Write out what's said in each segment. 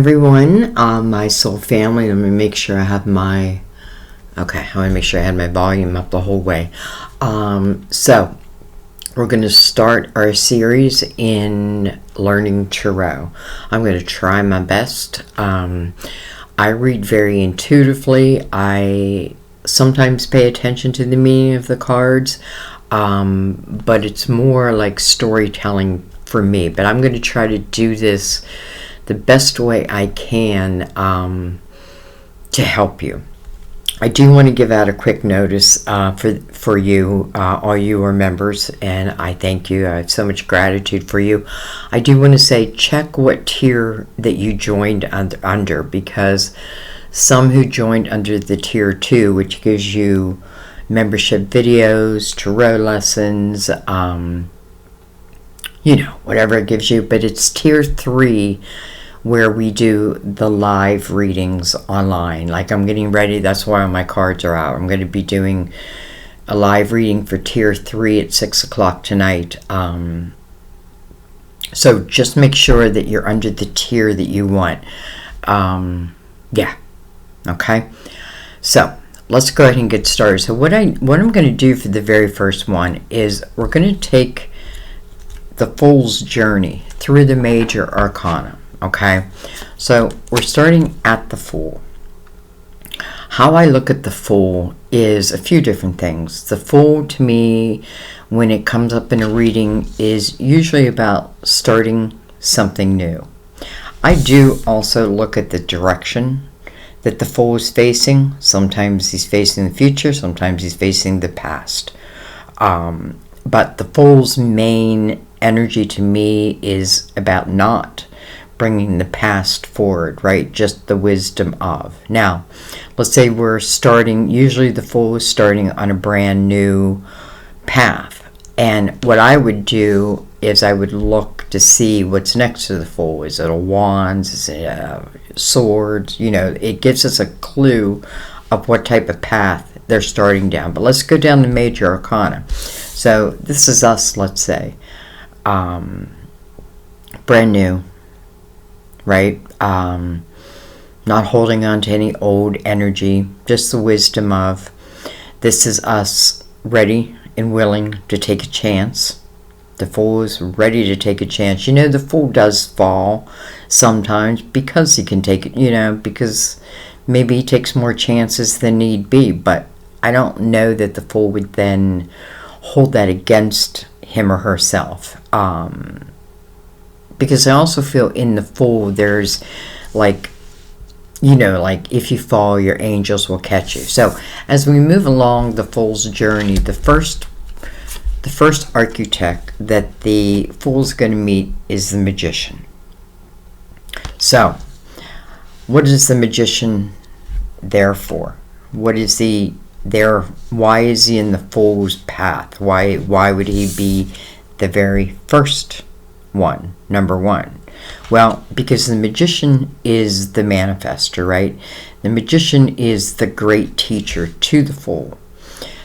Everyone, my soul family. Let me make sure I have my I want to make sure I had my volume up the whole way. So we're going to start our series in learning Chariot. I'm going to try my best. I read very intuitively. I sometimes pay attention to the meaning of the cards, but it's more like storytelling for me. But I'm going to try to do this the best way I can to help you. I do want to give out a quick notice for you, all you are members, and I thank you. I have so much gratitude for you. I do want to say check what tier that you joined under, because some who joined under the tier 2, which gives you membership videos, tarot lessons, whatever it gives you, but it's tier 3 where we do the live readings online. Like I'm getting ready, that's why my cards are out. I'm going to be doing a live reading for tier 3 at 6 o'clock tonight. So just make sure that you're under the tier that you want. Okay. So let's go ahead and get started. So what I'm going to do for the very first one is we're going to take the Fool's Journey through the major arcana. Okay, so we're starting at the Fool. How I look at the Fool is a few different things. The Fool, to me, when it comes up in a reading, is usually about starting something new. I do also look at the direction that the Fool is facing. Sometimes he's facing the future, sometimes he's facing the past. But the Fool's main energy to me is about not bringing the past forward, right? Just the wisdom of. Now, let's say we're starting, usually the Fool is starting on a brand new path. And what I would do is I would look to see what's next to the Fool. Is it a wand? Is it swords? It gives us a clue of what type of path they're starting down. But let's go down the major arcana. So this is us, let's say. Brand new. Right? Not holding on to any old energy, just the wisdom of. This is us ready and willing to take a chance. The Fool is ready to take a chance. The Fool does fall sometimes because he can take it, because maybe he takes more chances than need be, but I don't know that the Fool would then hold that against him or herself. Because I also feel in the Fool there's like if you fall, your angels will catch you. So as we move along the Fool's journey, the first architect that the Fool's going to meet is the Magician. So what is the Magician there for? What is he there? Why is he in the Fool's path? Why would he be the very first one, number one? Well, because the Magician is the manifester, right? The Magician is the great teacher to the Fool.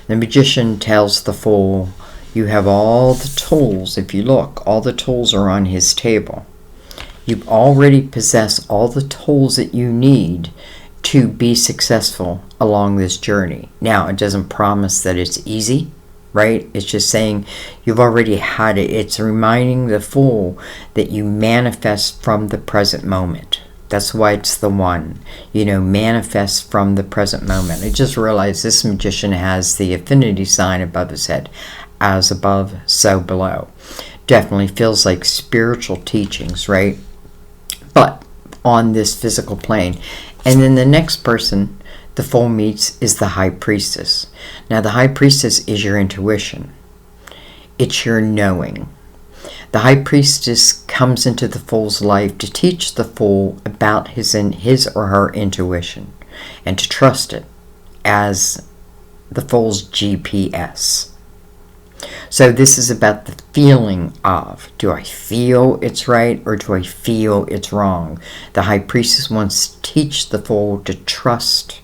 The Magician tells the Fool, you have all the tools. If you look, all the tools are on his table. You already possess all the tools that you need to be successful along this journey. Now, it doesn't promise that it's easy, right? It's just saying you've already had it. It's reminding the Fool that you manifest from the present moment. That's why it's the one, manifest from the present moment. I just realized this Magician has the affinity sign above his head. As above, so below. Definitely feels like spiritual teachings, right? But on this physical plane. And then the next person the Fool meets is the High Priestess. Now, the High Priestess is your intuition. It's your knowing. The High Priestess comes into the Fool's life to teach the Fool about his or her intuition and to trust it as the Fool's GPS. So this is about the feeling of, do I feel it's right or do I feel it's wrong? The High Priestess wants to teach the Fool to trust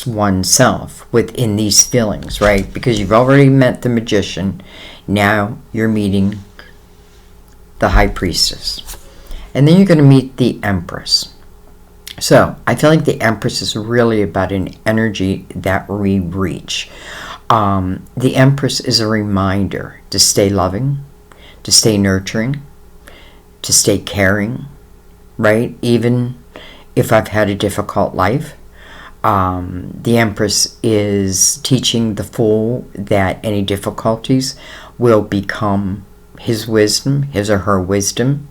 oneself within these feelings, right? Because you've already met the Magician. Now you're meeting the High Priestess. And then you're going to meet the Empress. So I feel like the Empress is really about an energy that we reach. The Empress is a reminder to stay loving, to stay nurturing, to stay caring, right? Even if I've had a difficult life. The Empress is teaching the Fool that any difficulties will become his wisdom, his or her wisdom.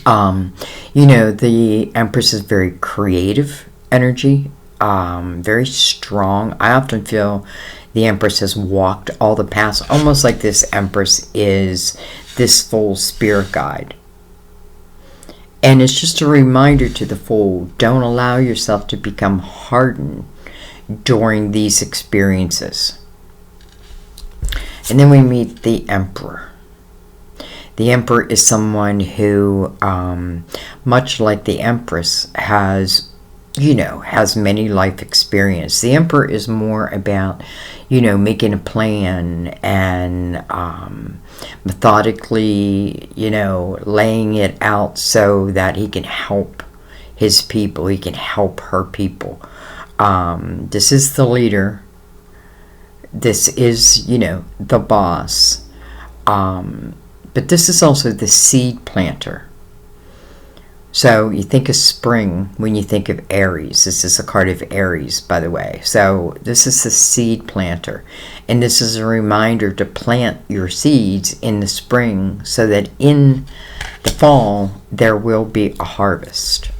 The Empress is very creative energy, very strong. I often feel the Empress has walked all the paths, almost like this Empress is this Fool's spirit guide. And it's just a reminder to the Fool, don't allow yourself to become hardened during these experiences. And then we meet the Emperor. The Emperor is someone who, much like the Empress, has many life experience. The Emperor is more about, making a plan and methodically, laying it out so that he can help his people. He can help her people. This is the leader. This is, the boss. But this is also the seed planter. So you think of spring when you think of Aries. This is a card of Aries, by the way. So this is the seed planter. And this is a reminder to plant your seeds in the spring so that in the fall there will be a harvest.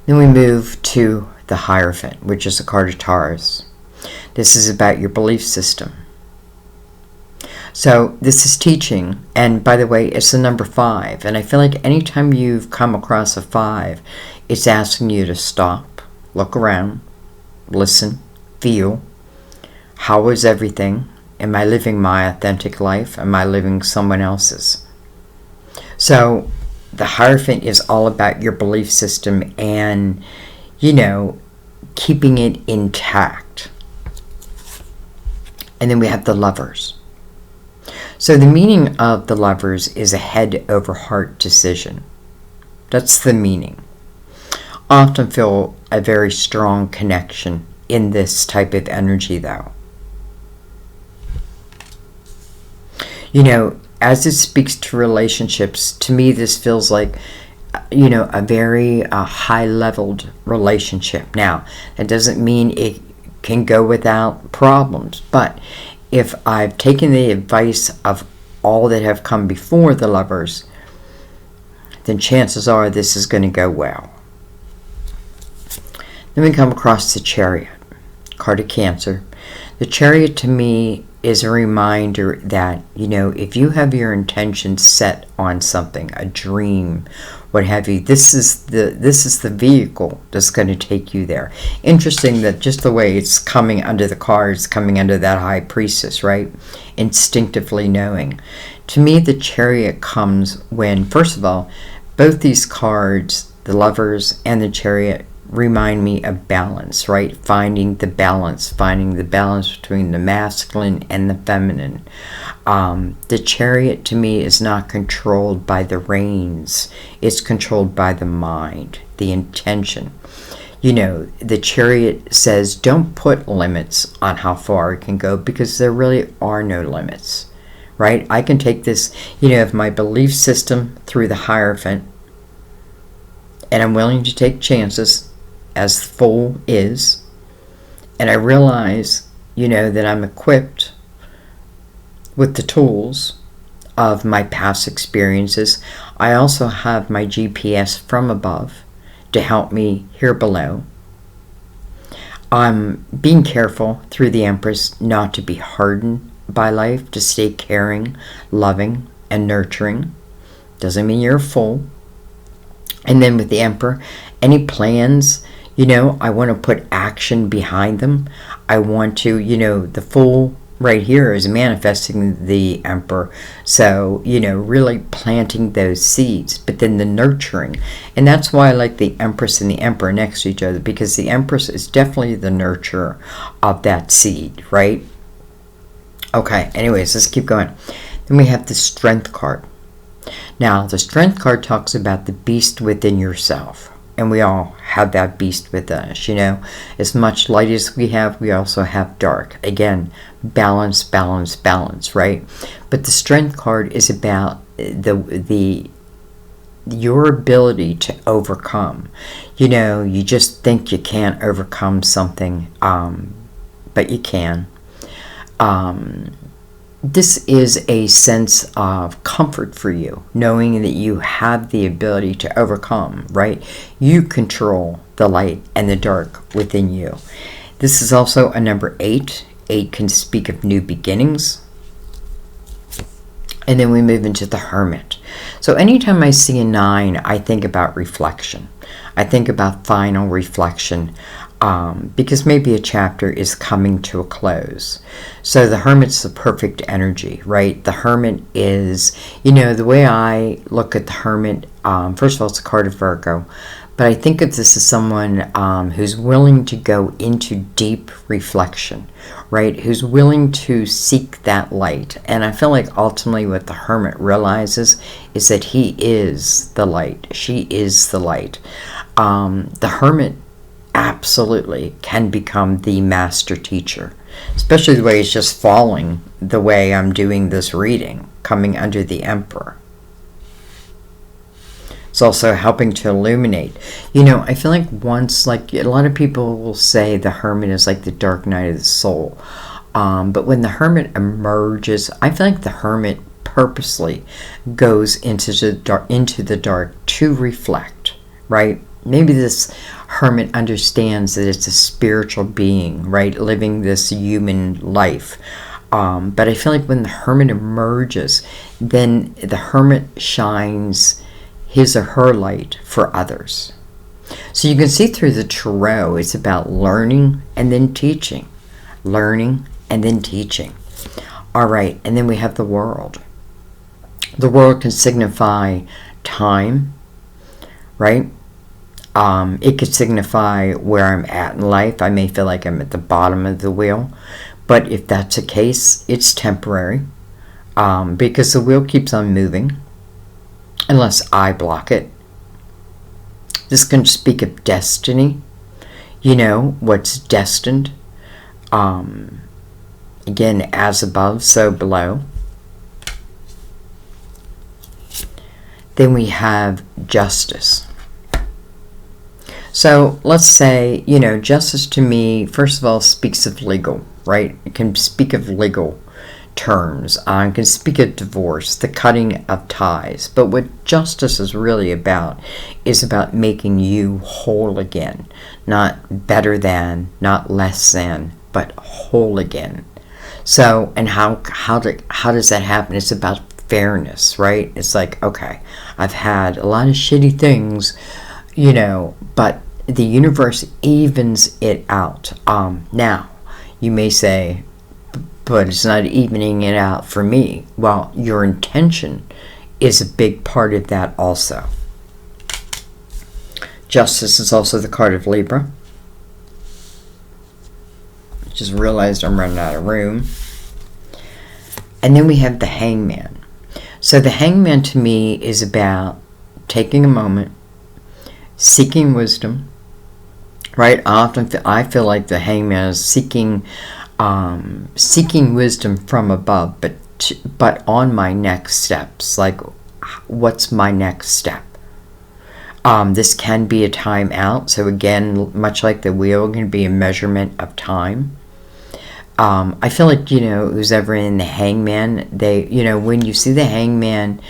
Then we move to the Hierophant, which is a card of Taurus. This is about your belief system. So this is teaching, and by the way, it's the number 5. And I feel like anytime you've come across a 5, it's asking you to stop, look around, listen, feel. How is everything? Am I living my authentic life? Am I living someone else's? So the Hierophant is all about your belief system and, keeping it intact. And then we have the Lovers. So the meaning of the Lovers is a head over heart decision. That's the meaning. I often feel a very strong connection in this type of energy, though. As it speaks to relationships, to me this feels like, a very high-leveled relationship. Now, that doesn't mean it can go without problems, but if I've taken the advice of all that have come before the Lovers, then chances are this is going to go well. Then we come across the Chariot, card of Cancer. The Chariot to me is a reminder that, if you have your intentions set on something, a dream, what have you, this is the vehicle that's going to take you there. Interesting that just the way it's coming under the cards, coming under that High Priestess, right? Instinctively knowing. To me, the Chariot comes when, first of all, both these cards, the Lovers and the Chariot, remind me of balance, right? Finding the balance between the masculine and the feminine. The Chariot to me is not controlled by the reins. It's controlled by the mind, the intention. The Chariot says don't put limits on how far it can go because there really are no limits, right? I can take this, of my belief system through the Hierophant, and I'm willing to take chances as the Fool is, and I realize, that I'm equipped with the tools of my past experiences. I also have my GPS from above to help me here below. I'm being careful through the Empress not to be hardened by life, to stay caring, loving, and nurturing. Doesn't mean you're a fool. And then with the Emperor, any plans, I want to put action behind them. I want to, the Fool right here is manifesting the Emperor. So, really planting those seeds, but then the nurturing. And that's why I like the Empress and the Emperor next to each other, because the Empress is definitely the nurturer of that seed, right? Okay, anyways, let's keep going. Then we have the Strength card. Now, the Strength card talks about the beast within yourself. And we all have that beast within us, As much light as we have, we also have dark. Again, balance, balance, balance, right? But the Strength card is about your ability to overcome. You just think you can't overcome something, but you can. This is a sense of comfort for you, knowing that you have the ability to overcome, right? You control the light and the dark within you. This is also a number 8. 8 can speak of new beginnings. And then we move into the Hermit. So anytime I see a 9, I think about reflection. I think about final reflection. Because maybe a chapter is coming to a close. So the Hermit's the perfect energy, right? The Hermit is, the way I look at the Hermit, first of all, it's a card of Virgo, but I think of this as someone who's willing to go into deep reflection, right? Who's willing to seek that light. And I feel like ultimately what the Hermit realizes is that he is the light. She is the light. The Hermit absolutely can become the master teacher, especially the way it's just falling the way I'm doing this reading, coming under the Emperor. It's also helping to illuminate. I feel like a lot of people will say the Hermit is like the dark night of the soul. But when the Hermit emerges, I feel like the Hermit purposely goes into the dark to reflect, right? Maybe this Hermit understands that it's a spiritual being, right, living this human life. But I feel like when the Hermit emerges, then the Hermit shines his or her light for others. So you can see through the Tarot, it's about learning and then teaching. Learning and then teaching. All right, and then we have the World. The World can signify time, right? It could signify where I'm at in life. I may feel like I'm at the bottom of the wheel. But if that's the case, it's temporary. Because the wheel keeps on moving. Unless I block it. This can speak of destiny. What's destined. Again, as above, so below. Then we have Justice. So let's say, justice to me, first of all, speaks of legal, right? It can speak of legal terms. It can speak of divorce, the cutting of ties. But what justice is really about is about making you whole again. Not better than, not less than, but whole again. So, and how does that happen? It's about fairness, right? It's like, okay, I've had a lot of shitty things, but the universe evens it out. Now, you may say, but it's not evening it out for me. Well, your intention is a big part of that also. Justice is also the card of Libra. Just realized I'm running out of room. And then we have the Hangman. So the Hangman to me is about taking a moment, seeking wisdom, right? I feel like the Hangman is seeking wisdom from above, but on my next steps. Like, what's my next step? This can be a time out. So again, much like the wheel, it can be a measurement of time. I feel like, who's ever in the Hangman, when you see the Hangman,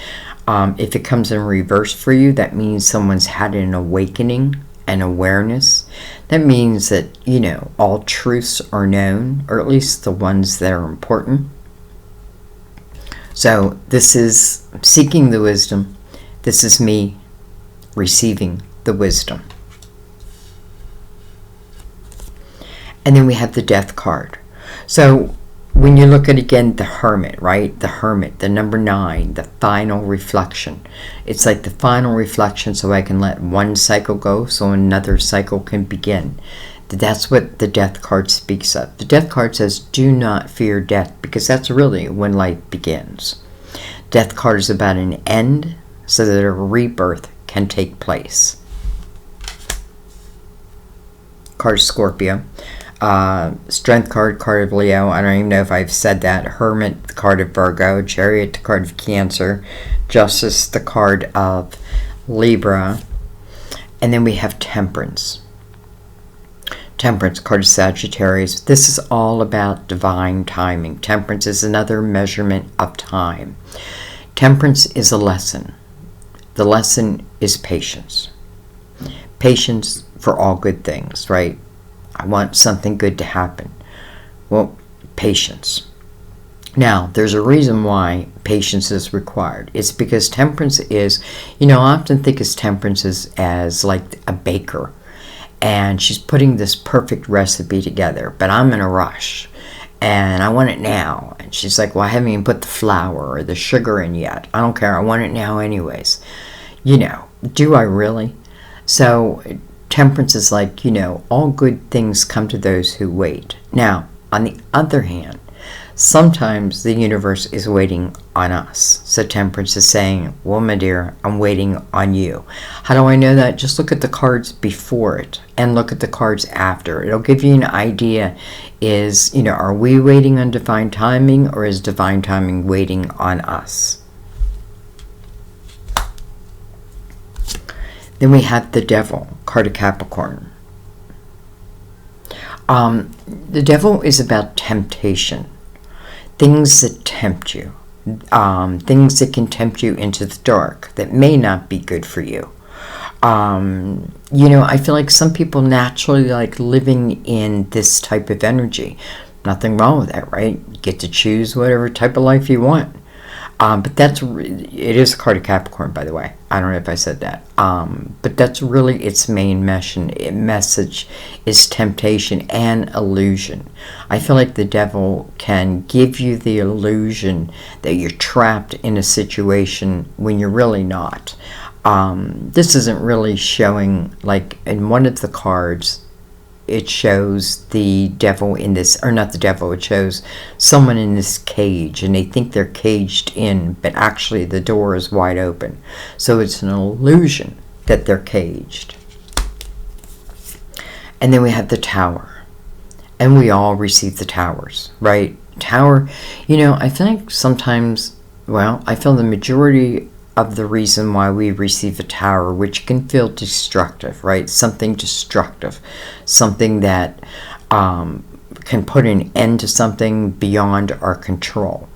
if it comes in reverse for you, that means someone's had an awakening, an awareness. That means that, all truths are known, or at least the ones that are important. So this is seeking the wisdom. This is me receiving the wisdom. And then we have the Death card. So when you look at, again, the Hermit, right? The Hermit, the number 9, the final reflection. It's like the final reflection, so I can let one cycle go so another cycle can begin. That's what the Death card speaks of. The Death card says, do not fear death, because that's really when life begins. Death card is about an end so that a rebirth can take place. Card Scorpio. Strength card, card of Leo. I don't even know if I've said that. Hermit, the card of Virgo. Chariot, the card of Cancer. Justice, the card of Libra. And then we have Temperance. Temperance, card of Sagittarius. This is all about divine timing. Temperance is another measurement of time. Temperance is a lesson. The lesson is patience. Patience for all good things, right? I want something good to happen. Well, patience. Now, there's a reason why patience is required. It's because temperance is, I often think of temperance as like a baker. And she's putting this perfect recipe together, but I'm in a rush. And I want it now. And she's like, well, I haven't even put the flour or the sugar in yet. I don't care. I want it now anyways. Do I really? So temperance is like, all good things come to those who wait. Now, on the other hand, sometimes the universe is waiting on us. So temperance is saying, well, my dear, I'm waiting on you. How do I know that? Just look at the cards before it and look at the cards after. It'll give you an idea is, are we waiting on divine timing, or is divine timing waiting on us? Then we have the Devil, card of Capricorn. The Devil is about temptation. Things that tempt you. Things that can tempt you into the dark that may not be good for you. I feel like some people naturally like living in this type of energy. Nothing wrong with that, right? You get to choose whatever type of life you want. But it is a card of Capricorn, by the way. I don't know if I said that. But that's really its main message is temptation and illusion. I feel like the Devil can give you the illusion that you're trapped in a situation when you're really not. This isn't really showing, like in one of the cards, it shows the devil in this, or not the devil, it shows someone in this cage, and they think they're caged in, but actually the door is wide open. So it's an illusion that they're caged. And then we have the Tower. And we all receive the towers, right? Tower, I feel like sometimes, I feel the majority of the reason why we receive a tower, which can feel destructive, right? Something destructive, something that can put an end to something beyond our control.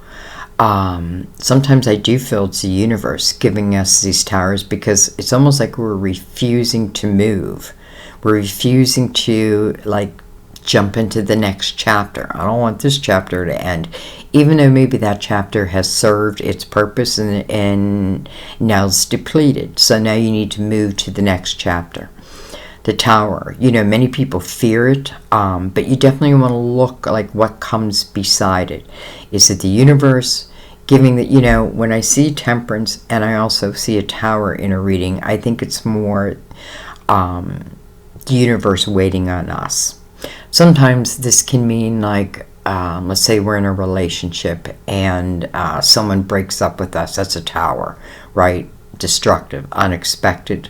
Sometimes I do feel it's the universe giving us these towers because it's almost like we're refusing to move. We're refusing to jump into the next chapter. I don't want this chapter to end, even though maybe that chapter has served its purpose and now it's depleted. So now you need to move to the next chapter. The Tower, many people fear it, but you definitely want to look like what comes beside it. Is it the universe giving that, when I see Temperance and I also see a Tower in a reading, I think it's more the universe waiting on us. Sometimes this can mean let's say we're in a relationship and someone breaks up with us. That's a Tower, right? Destructive, unexpected,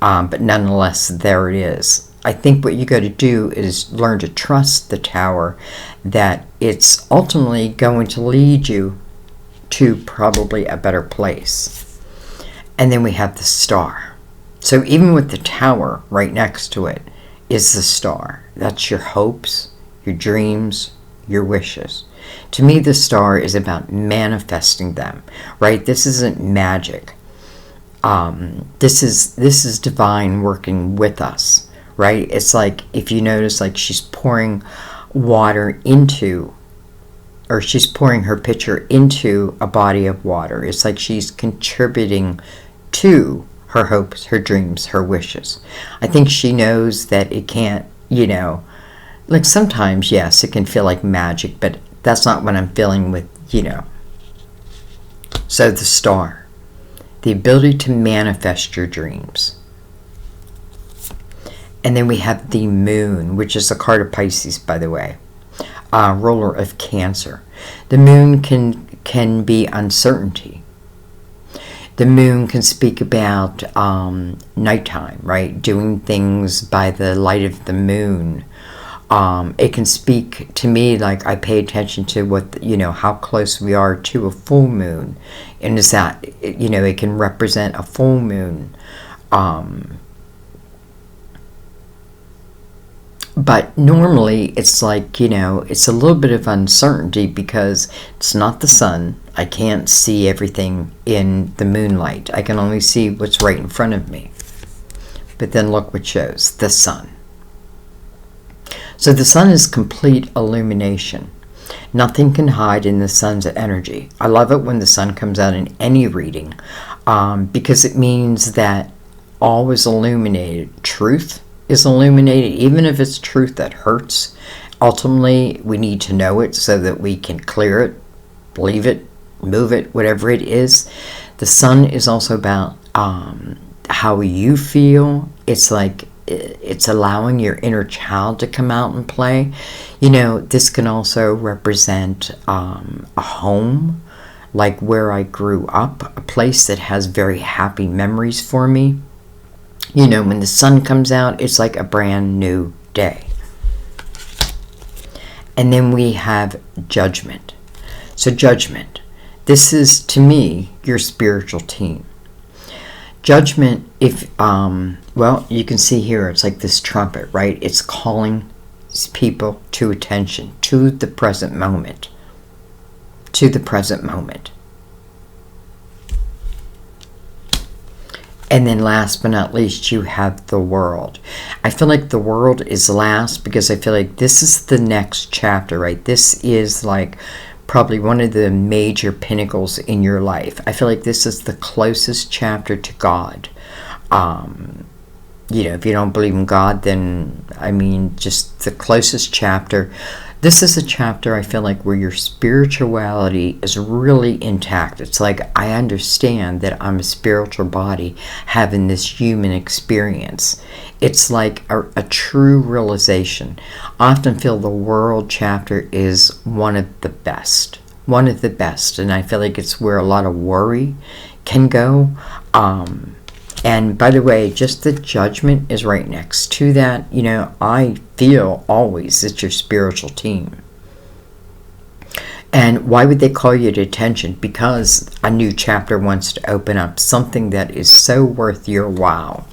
but nonetheless, there it is. I think what you got to do is learn to trust the Tower, that it's ultimately going to lead you to probably a better place. And then we have the Star. So even with the Tower right next to it is the Star. That's your hopes, your dreams, your wishes. To me, the Star is about manifesting them, right? This isn't magic. This is divine working with us, right? It's like, if you notice, she's pouring water into, or she's pouring her pitcher into a body of water. It's like she's contributing to her hopes, her dreams, her wishes. I think she knows that it can't, sometimes, yes, it can feel like magic, but that's not what I'm feeling with, So the Star, the ability to manifest your dreams. And then we have the Moon, which is a card of Pisces, by the way, ruler of Cancer. The Moon can be uncertainty, The moon can speak about nighttime, right? Doing things by the light of the moon. It can speak to me like I pay attention to what, how close we are to a full moon. And is that, it can represent a full moon. But normally it's like, it's a little bit of uncertainty because it's not the sun. I can't see everything in the moonlight. I can only see what's right in front of me. But then look what shows, the sun. So the sun is complete illumination. Nothing can hide in the sun's energy. I love it when the sun comes out in any reading because it means that all is illuminated. Truth is illuminated, even if it's truth that hurts. Ultimately, we need to know it so that we can clear it, believe it, move it, whatever it is. The sun is also about how you feel. It's like it's allowing your inner child to come out and play. This can also represent a home, like where I grew up, a place that has very happy memories for me. When the sun comes out, it's like a brand new day. And then we have judgment. So judgment, this is, to me, your spiritual team. Judgment, if, you can see here, it's like this trumpet, right? It's calling people to attention, to the present moment. To the present moment. And then last but not least, you have the world. I feel like the world is last because I feel like this is the next chapter, right? This is like probably one of the major pinnacles in your life. I feel like this is the closest chapter to God. If you don't believe in God, then, just the closest chapter. This is a chapter, I feel like, where your spirituality is really intact. It's like, I understand that I'm a spiritual body having this human experience. It's like a true realization. I often feel the world chapter is one of the best. One of the best. And I feel like it's where a lot of worry can go. And by the way, just the judgment is right next to that. I feel always it's your spiritual team. And why would they call you to attention? Because a new chapter wants to open up something that is so worth your wow.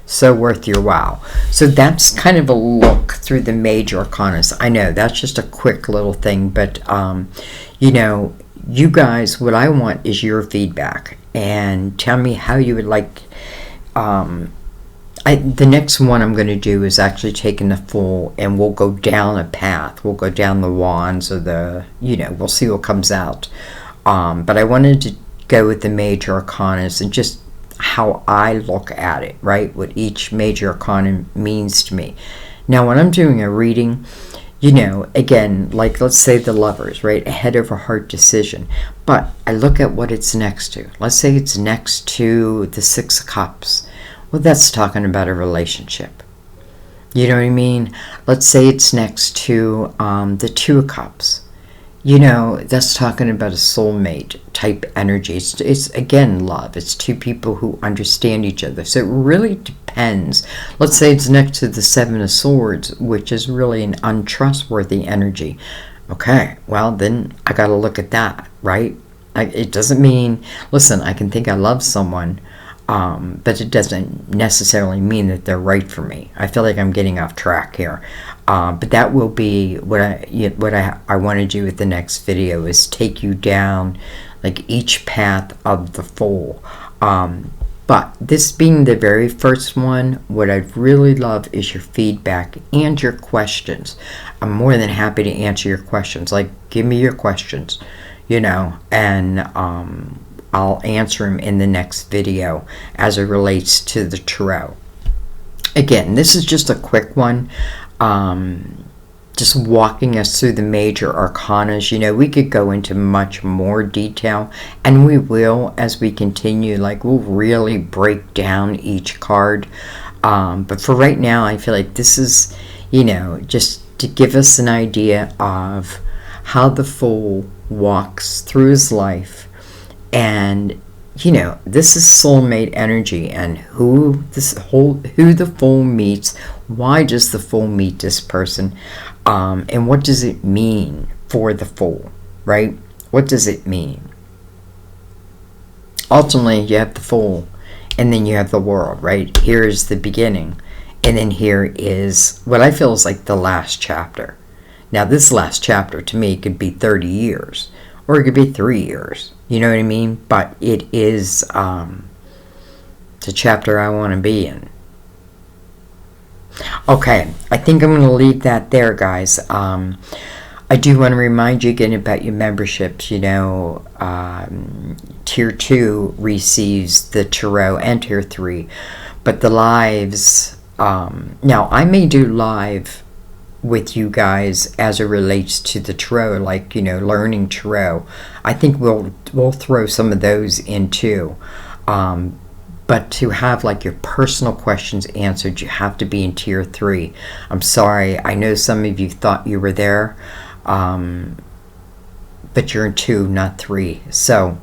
So worth your wow. So that's kind of a look through the major arcanas. I know that's just a quick little thing, but you guys, what I want is your feedback and tell me how you would like. The next one I'm going to do is actually taking the full, and we'll go down a path. We'll go down the wands or we'll see what comes out. But I wanted to go with the major arcanas and just how I look at it, right? What each major arcana means to me. Now, when I'm doing a reading, again, like let's say the Lovers, right? A head over heart decision. But I look at what it's next to. Let's say it's next to the Six of Cups. Well, that's talking about a relationship. You know what I mean? Let's say it's next to the Two of Cups. That's talking about a soulmate type energy. It's again, love. It's two people who understand each other. So it really depends. Let's say it's next to the Seven of Swords, which is really an untrustworthy energy. Okay, well, then I got to look at that, right? It doesn't mean, listen, I can think I love someone, but it doesn't necessarily mean that they're right for me. I feel like I'm getting off track here. But that will be what I want to do with the next video, is take you down like each path of the Fool. But this being the very first one, what I'd really love is your feedback and your questions. I'm more than happy to answer your questions. Like, give me your questions, and I'll answer them in the next video as it relates to the Tarot. Again, this is just a quick one. Just walking us through the major arcanas. We could go into much more detail, and we will as we continue. Like, we'll really break down each card. But for right now, I feel like this is, just to give us an idea of how the Fool walks through his life, and you know, this is soulmate energy, and who the Fool meets. Why does the Fool meet this person, and what does it mean for the Fool, right? What does it mean? Ultimately, you have the Fool, and then you have the World, right? Here is the beginning, and then here is what I feel is like the last chapter. Now, this last chapter to me could be 30 years, or it could be 3 years. You know what I mean? But it is the chapter I want to be in. Okay, I think I'm going to leave that there, guys. I do want to remind you again about your memberships. You know, Tier 2 receives the Chariot, and Tier 3. But the lives, now I may do live with you guys as it relates to the Chariot, like, you know, learning Chariot. I think we'll throw some of those in too. But to have like your personal questions answered, you have to be in Tier 3. I'm sorry, I know some of you thought you were there, but you're in 2, not 3. So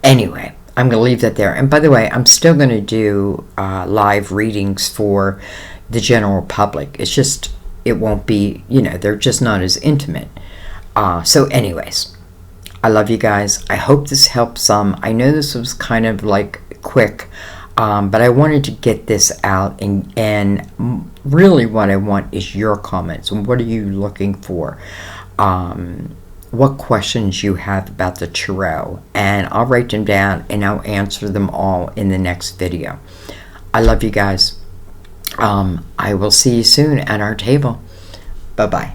anyway, I'm going to leave that there. And by the way, I'm still going to do live readings for the general public. It's just, it won't be, you know, they're just not as intimate. So anyways, I love you guys. I hope this helps some. I know this was kind of like quick, but I wanted to get this out, and really what I want is your comments. What are you looking for? What questions you have about the Chariot, and I'll write them down and I'll answer them all in the next video. I love you guys. I will see you soon at our table. Bye-bye.